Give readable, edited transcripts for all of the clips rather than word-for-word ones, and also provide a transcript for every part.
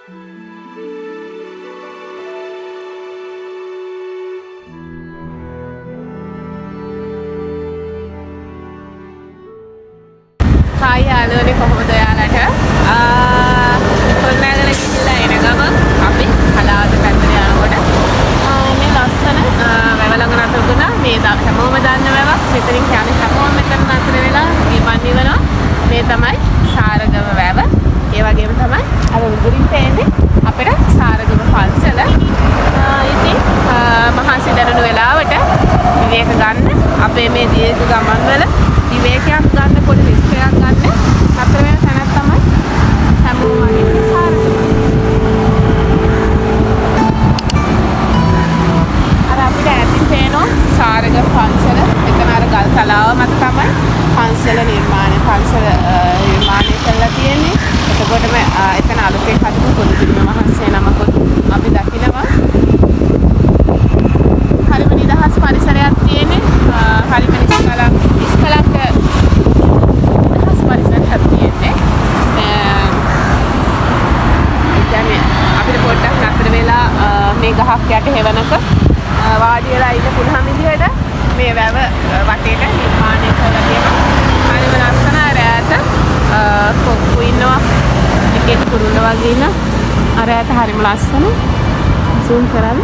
Hai යාළුවනේ කොහොමද ඔයාලට? කොල්ලෑගල ගිහිල්ලා එන ගමන් අපි හලාවත පැත්තට යනකොට මේ ලස්සන වැව ළඟ නතර වුණා. මේ හැමෝම දන්න වැවක්. මෙතනින් කියන්නේ හැමෝම මෙතන නතර වෙලා ගිමන් නිවනවා. මේ තමයි සාරගම වැව. ඒ වගේම තමයි අර උඩින් තේන්නේ අපේ සාරගම පන්සල. ඉතින් මහන්සි දරන වෙලාවට විවේක ගන්න අපේ මේ දීර්ඝ ගමන් වල විවේකයක් ගන්න පොඩි විස්තරයක් ගන්න අතර වෙන තැනක් තමයි හැමෝම වගේ සාරගම. අර අපිට ඈතින් පේනවා සාරගම පන්සල. එතන අර ගල් තලාව මත තමයි පන්සල නිර්මාණය කරලා තියෙන්නේ. එතකොටම එතන අලුතෙන් හදපු පොදුදිරිම මහත්සේ නමකුත් අපි දකිනවා. හරිම නිදහස් පරිසරයක් තියෙන්නේ. හරිම නිස්කලංක නිදහස් පරිසරයක් තියෙන්නේ. අපිට පොඩ්ඩක් නතර වෙලා මේ ගහක් යට හේවනක වාඩි වෙලා ඉන්න පුළුවන් විදිහට මේ වැව වටේට නිර්මාණය කරලා තියෙනවා. හරිම ලස්සන රැයට කොක්කු ඉන්නවා. එකෙක් කුරුල්ල වගේ ඉන්න. අර රැයට හරිම ලස්සන. zoom කරන්න.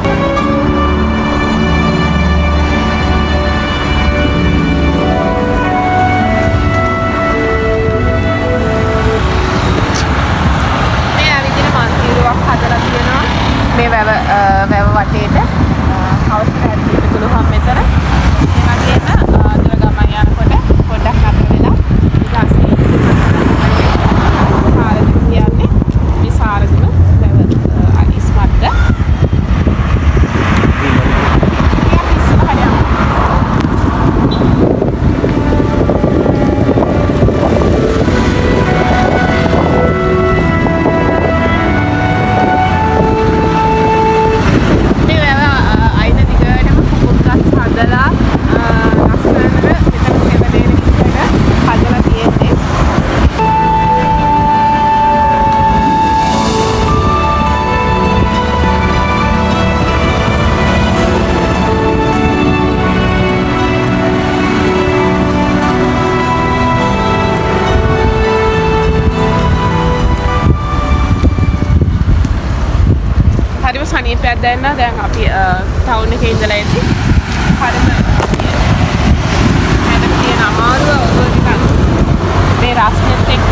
හදලා තියෙනවා මේ වැව වටේට හවුස් පැත්තට පුළුවන් මෙතන. ඒ වගේම අතර ගමන් යනකොට පොඩ්ඩක් නතර වෙලා ඊළඟට සාරගම කියන්නේ මේ සාරගම වැව ඉස්මත්ද. සනීපයක් දැන්න. දැන් අපි ටවුන් එකේ ඉඳලා ඉන්නේ. හරිම හැදෙන්න තියෙන අමාරුව ඔය ටික මේ රස්නෙත් එක්ක